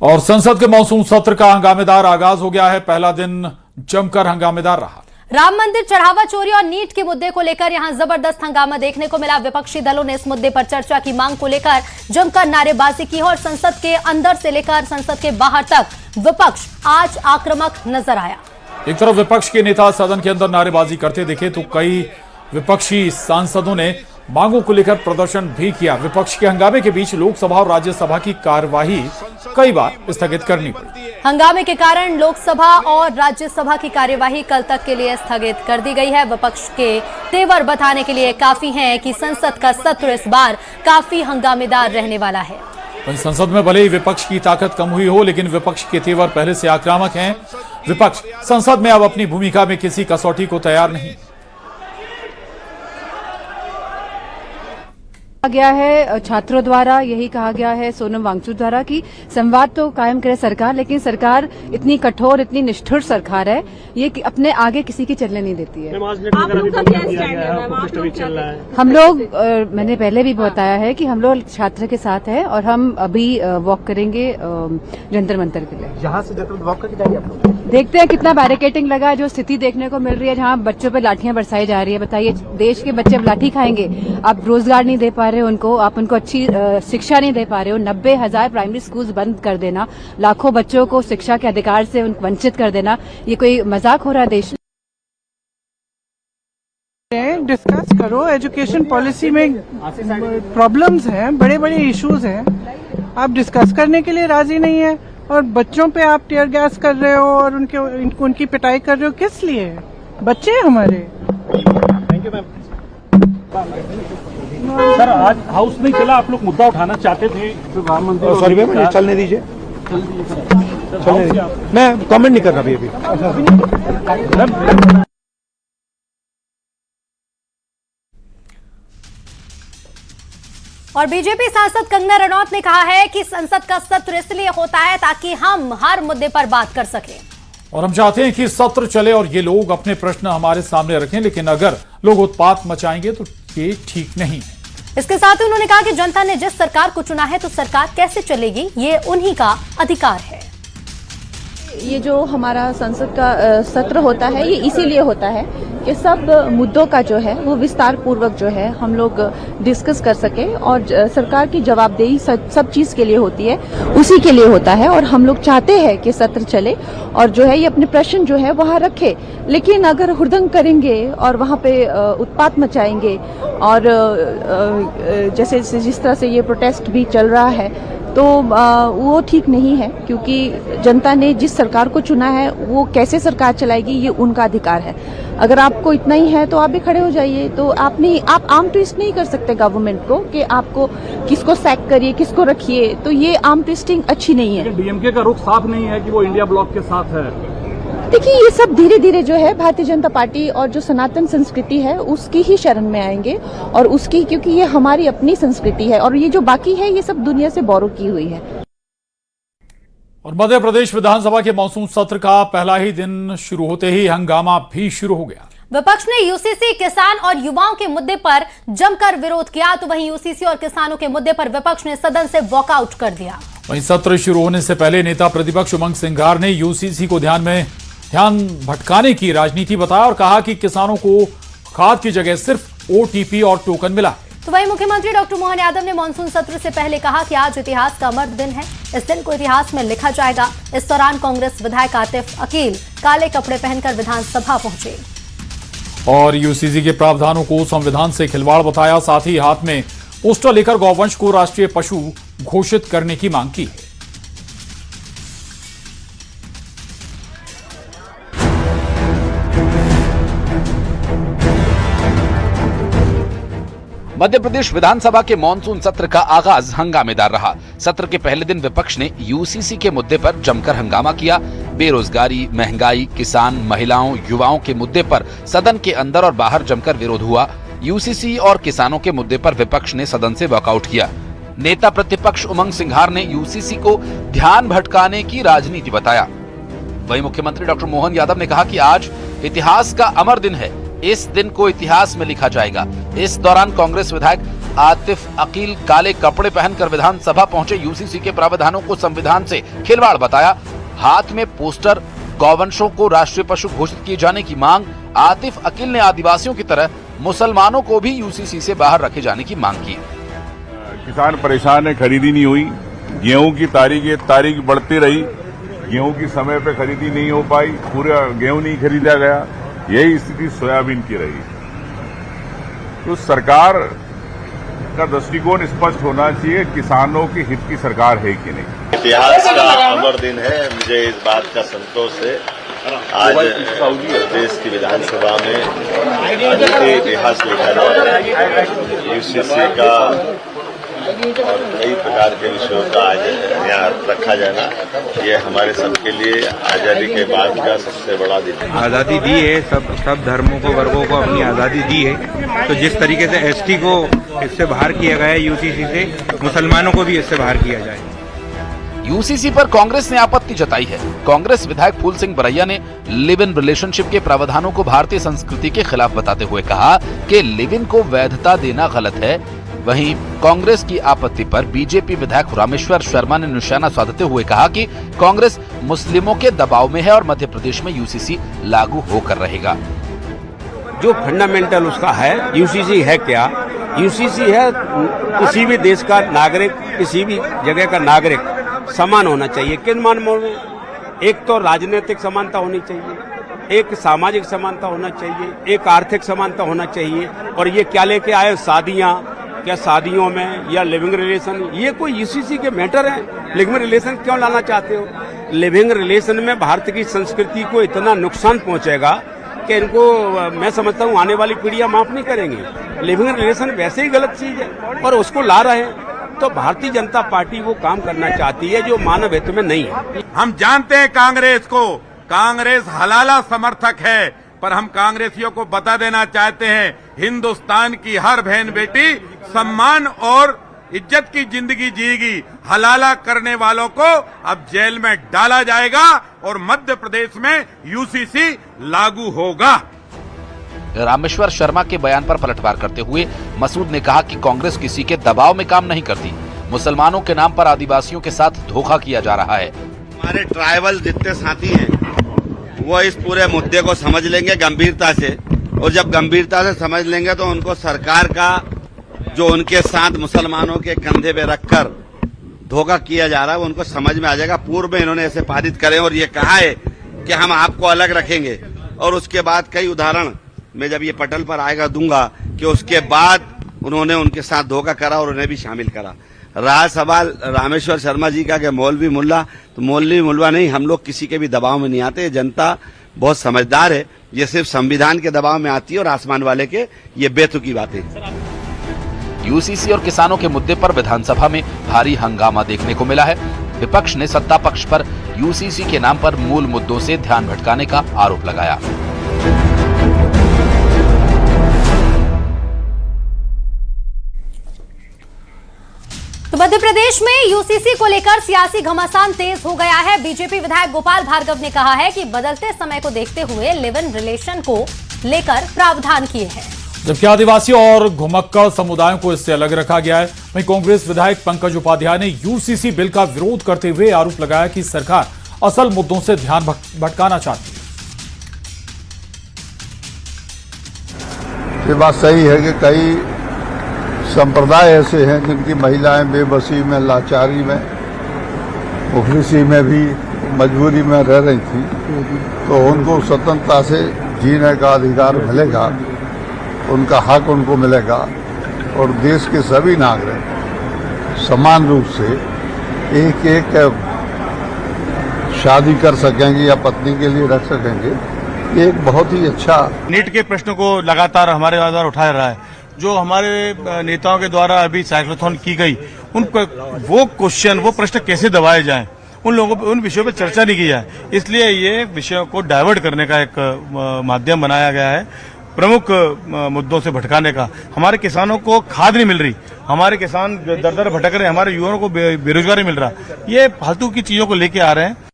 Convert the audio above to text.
और संसद के मॉनसून सत्र का हंगामेदार आगाज हो गया है। पहला दिन जमकर हंगामेदार रहा। राम मंदिर चढ़ावा चोरी और नीट के मुद्दे को लेकर यहां जबरदस्त हंगामा देखने को मिला। विपक्षी दलों ने इस मुद्दे पर चर्चा की मांग को लेकर जमकर नारेबाजी की और संसद के अंदर से लेकर संसद के बाहर तक विपक्ष आज आक्रामक नजर आया। एक तरफ विपक्ष के नेता सदन के अंदर नारेबाजी करते दिखे तो कई विपक्षी सांसदों ने मांगों को लेकर प्रदर्शन भी किया। विपक्ष के हंगामे के बीच लोकसभा और राज्यसभा की कार्यवाही कई बार स्थगित करनी पड़ी। हंगामे के कारण लोकसभा और राज्यसभा की कार्यवाही कल तक के लिए स्थगित कर दी गई है। विपक्ष के तेवर बताने के लिए काफी है कि संसद का सत्र इस बार काफी हंगामेदार रहने वाला है। वहीं संसद में भले ही विपक्ष की ताकत कम हुई हो, लेकिन विपक्ष के तेवर पहले से आक्रामक हैं। विपक्ष संसद में अब अपनी भूमिका में किसी कसौटी को तैयार नहीं। कहा गया है छात्रों द्वारा, यही कहा गया है सोनम वांगचुक द्वारा कि संवाद तो कायम करे सरकार, लेकिन सरकार इतनी कठोर, इतनी निष्ठुर सरकार है, ये अपने आगे किसी की चलने नहीं देती है। हम लोग मैंने पहले भी बताया है कि हम लोग छात्र के साथ है और हम अभी वॉक करेंगे जंतर मंतर के लिए। यहाँ से जंतर वॉक करके जाएंगे आप लोग? देखते हैं कितना बैरिकेटिंग लगा है। जो स्थिति देखने को मिल रही है जहाँ बच्चों पे लाठियां बरसाई जा रही है, बताइए देश के बच्चे अब लाठी खाएंगे। आप रोजगार नहीं दे पा रहे हो उनको, आप उनको अच्छी शिक्षा नहीं दे पा रहे हो। 90,000 प्राइमरी स्कूल बंद कर देना, लाखों बच्चों को शिक्षा के अधिकार से वंचित कर देना, ये कोई मजाक हो रहा है देश? डिस्कस करो, एजुकेशन पॉलिसी में प्रॉब्लम्स हैं, बड़े बड़े इश्यूज हैं, आप डिस्कस करने के लिए राजी नहीं है और बच्चों पे आप टीयर गैस कर रहे हो और उनकी पिटाई कर रहे हो। किस लिए? बच्चे हमारे। Thank you ma'am. सर, आज हाउस नहीं चला, आप लोग मुद्दा उठाना चाहते थे राम मंदिर। सॉरी मैम, चलने दीजिए, चलने दीजिए। मैं कमेंट नहीं कर रहा अभी। और बीजेपी सांसद कंगना रनौत ने कहा है कि संसद का सत्र इसलिए होता है ताकि हम हर मुद्दे पर बात कर सकें और हम चाहते हैं कि सत्र चले और ये लोग अपने प्रश्न हमारे सामने रखें, लेकिन अगर लोग उत्पात मचाएंगे तो ये ठीक नहीं है। इसके साथ ही उन्होंने कहा कि जनता ने जिस सरकार को चुना है तो सरकार कैसे चलेगी ये उन्हीं का अधिकार है। ये जो हमारा संसद का सत्र होता है ये इसीलिए होता है कि सब मुद्दों का जो है वो विस्तार पूर्वक जो है हम लोग डिस्कस कर सके और सरकार की जवाबदेही सब चीज के लिए होती है, उसी के लिए होता है। और हम लोग चाहते हैं कि सत्र चले और जो है ये अपने प्रश्न जो है वहाँ रखे, लेकिन अगर हुड़दंग करेंगे और वहाँ पे उत्पात मचाएंगे और जैसे जिस तरह से ये प्रोटेस्ट भी चल रहा है तो वो ठीक नहीं है, क्योंकि जनता ने जिस सरकार को चुना है वो कैसे सरकार चलाएगी ये उनका अधिकार है। अगर आपको इतना ही है तो आप भी खड़े हो जाइए। तो आप आर्म ट्विस्ट नहीं कर सकते गवर्नमेंट को कि आपको किसको सैक करिए, किसको रखिए, तो ये आर्म ट्विस्टिंग अच्छी नहीं है। डीएमके का रुख साफ नहीं है कि वो इंडिया ब्लॉक के साथ है। देखिए ये सब धीरे धीरे जो है भारतीय जनता पार्टी और जो सनातन संस्कृति है उसकी ही शरण में आएंगे और उसकी, क्योंकि ये हमारी अपनी संस्कृति है और ये जो बाकी है ये सब दुनिया से बोरो की हुई है। और मध्य प्रदेश विधानसभा के मॉनसून सत्र का पहला ही दिन शुरू होते ही हंगामा भी शुरू हो गया। विपक्ष ने यूसीसी, किसान और युवाओं के मुद्दे पर जमकर विरोध किया, तो वहीं यूसीसी और किसानों के मुद्दे पर विपक्ष ने सदन से वॉकआउट कर दिया। वहीं सत्र शुरू होने से पहले नेता प्रतिपक्ष उमंग सिंघार ने यूसीसी को ध्यान भटकाने की राजनीति बताया और कहा कि किसानों को खाद की जगह सिर्फ ओटीपी और टोकन मिला। तो वहीं मुख्यमंत्री डॉक्टर मोहन यादव ने मानसून सत्र से पहले कहा कि आज इतिहास का अमर दिन है, इस दिन को इतिहास में लिखा जाएगा। इस दौरान कांग्रेस विधायक आतिफ अकील काले कपड़े पहनकर विधानसभा पहुंचे और यूसीसी के प्रावधानों को संविधान से खिलवाड़ बताया। साथ ही हाथ में पोस्टर लेकर गौवंश को राष्ट्रीय पशु घोषित करने की मांग की है। मध्य प्रदेश विधानसभा के मॉनसून सत्र का आगाज हंगामेदार रहा। सत्र के पहले दिन विपक्ष ने यूसीसी के मुद्दे पर जमकर हंगामा किया। बेरोजगारी, महंगाई, किसान, महिलाओं, युवाओं के मुद्दे पर सदन के अंदर और बाहर जमकर विरोध हुआ। यूसीसी और किसानों के मुद्दे पर विपक्ष ने सदन से वॉकआउट किया। नेता प्रतिपक्ष उमंग सिंघार ने यूसीसी को ध्यान भटकाने की राजनीति बताया। वहीं मुख्यमंत्री डॉक्टर मोहन यादव ने कहा कि आज इतिहास का अमर दिन है, इस दिन को इतिहास में लिखा जाएगा। इस दौरान कांग्रेस विधायक आतिफ अकील काले कपड़े पहनकर विधानसभा पहुंचे यूसीसी के प्रावधानों को संविधान से खिलवाड़ बताया। हाथ में पोस्टर, गौवंशों को राष्ट्रीय पशु घोषित किए जाने की मांग। आतिफ अकील ने आदिवासियों की तरह मुसलमानों को भी यूसीसी से बाहर रखे जाने की मांग की। किसान परेशान है, खरीदी नहीं हुई। गेहूं की तारीख बढ़ती रही, गेहूं की समय पे खरीदी नहीं हो पाई, पूरा गेहूं नहीं खरीदा गया। यही स्थिति सोयाबीन की रही। तो सरकार का दृष्टिकोण स्पष्ट होना चाहिए, किसानों के हित की सरकार है कि नहीं। इतिहास का अमर दिन है। मुझे इस बात का संतोष है आज देश की विधानसभा में अद्वितीय इतिहास लिखा जा रहा है। यूसीसी का और कई प्रकार के विषयों का आज यहाँ रखा जाना, ये हमारे सबके लिए आजादी के बाद का सबसे बड़ा दिन है। आज़ादी दी है, सब धर्मों को, वर्गों को अपनी आज़ादी दी है। तो जिस तरीके से एसटी को इससे बाहर किया गया है यूसीसी से, मुसलमानों को भी इससे बाहर किया जाए। यूसीसी पर कांग्रेस ने आपत्ति जताई है। कांग्रेस विधायक फूल सिंह बरैया ने लिव इन रिलेशनशिप के प्रावधानों को भारतीय संस्कृति के खिलाफ बताते हुए कहा कि लिव इन को वैधता देना गलत है। वहीं कांग्रेस की आपत्ति पर बीजेपी विधायक रामेश्वर शर्मा ने निशाना साधते हुए कहा कि कांग्रेस मुस्लिमों के दबाव में है और मध्य प्रदेश में यूसीसी लागू होकर रहेगा। जो फंडामेंटल उसका है, यूसीसी है क्या? यूसीसी है किसी भी देश का नागरिक, किसी भी जगह का नागरिक समान होना चाहिए। किन मानों में? एक तो राजनीतिक समानता होनी चाहिए, एक सामाजिक समानता होना चाहिए, एक आर्थिक समानता होना चाहिए। और ये क्या लेके आए? शादियां, क्या शादियों में या लिविंग रिलेशन, ये कोई यूसीसी के मैटर है? लिविंग रिलेशन क्यों लाना चाहते हो? लिविंग रिलेशन में भारत की संस्कृति को इतना नुकसान पहुंचेगा कि इनको मैं समझता हूं आने वाली पीढ़ियां माफ नहीं करेंगी। लिविंग रिलेशन वैसे ही गलत चीज है और उसको ला रहे हैं। तो भारतीय जनता पार्टी वो काम करना चाहती है जो मानव हित में नहीं है। हम जानते हैं कांग्रेस को, कांग्रेस हलाला समर्थक है, पर हम कांग्रेसियों को बता देना चाहते हैं, हिंदुस्तान की हर बहन बेटी सम्मान और इज्जत की जिंदगी जिएगी। हलाला करने वालों को अब जेल में डाला जाएगा और मध्य प्रदेश में यूसीसी लागू होगा। रामेश्वर शर्मा के बयान पर पलटवार करते हुए मसूद ने कहा कि कांग्रेस किसी के दबाव में काम नहीं करती। मुसलमानों के नाम पर आदिवासियों के साथ धोखा किया जा रहा है। हमारे ट्राइबल जितने साथी हैं वो इस पूरे मुद्दे को समझ लेंगे गंभीरता से, और जब गंभीरता से समझ लेंगे तो उनको सरकार का जो उनके साथ मुसलमानों के कंधे पे रखकर धोखा किया जा रहा है वो उनको समझ में आ जाएगा। पूर्व में इन्होंने ऐसे पारित करे और ये कहा है कि हम आपको अलग रखेंगे, और उसके बाद कई उदाहरण मैं जब ये पटल पर आएगा दूंगा कि उसके बाद उन्होंने उनके साथ धोखा करा और उन्हें भी शामिल करा। रहा सवाल रामेश्वर शर्मा जी का कि मौलवी मुल्ला, तो मौलवी मुल्ला नहीं, हम लोग किसी के भी दबाव में नहीं आते। जनता बहुत समझदार है, ये सिर्फ संविधान के दबाव में आती है और आसमान वाले के, ये बेतुकी बातें। यूसीसी और किसानों के मुद्दे पर विधानसभा में भारी हंगामा देखने को मिला है। विपक्ष ने सत्ता पक्ष पर यूसीसी के नाम पर मूल मुद्दों से ध्यान भटकाने का आरोप लगाया। तो मध्य प्रदेश में यूसीसी को लेकर सियासी घमासान तेज हो गया है। बीजेपी विधायक गोपाल भार्गव ने कहा है कि बदलते समय को देखते हुए लिव इन रिलेशन को लेकर प्रावधान किए हैं, जबकि आदिवासी और घुमक्कड़ समुदायों को इससे अलग रखा गया है। वहीं कांग्रेस विधायक पंकज उपाध्याय ने यूसीसी बिल का विरोध करते हुए आरोप लगाया कि सरकार असल मुद्दों से ध्यान भटकाना चाहती है। ये बात सही है कि कई संप्रदाय ऐसे हैं जिनकी महिलाएं बेबसी में, लाचारी में, मुफलिसी में भी मजबूरी में रह रही थी, तो उनको स्वतंत्रता से जीने का अधिकार मिलेगा, उनका हक उनको मिलेगा और देश के सभी नागरिक समान रूप से एक एक शादी कर सकेंगे या पत्नी के लिए रख सकेंगे। ये एक बहुत ही अच्छा। नीट के प्रश्न को लगातार हमारे द्वारा उठाया रहा है। जो हमारे नेताओं के द्वारा अभी साइक्लोथॉन की गई, उन वो क्वेश्चन, वो प्रश्न कैसे दबाए जाएं, उन लोगों पर, उन विषयों पर चर्चा नहीं की है। इसलिए ये विषयों को डाइवर्ट करने का एक माध्यम बनाया गया है, प्रमुख मुद्दों से भटकाने का। हमारे किसानों को खाद नहीं मिल रही, हमारे किसान दर दर भटक रहे हैं, हमारे युवाओं को बेरोजगारी मिल रहा, ये फालतू की चीजों को लेके आ रहे हैं।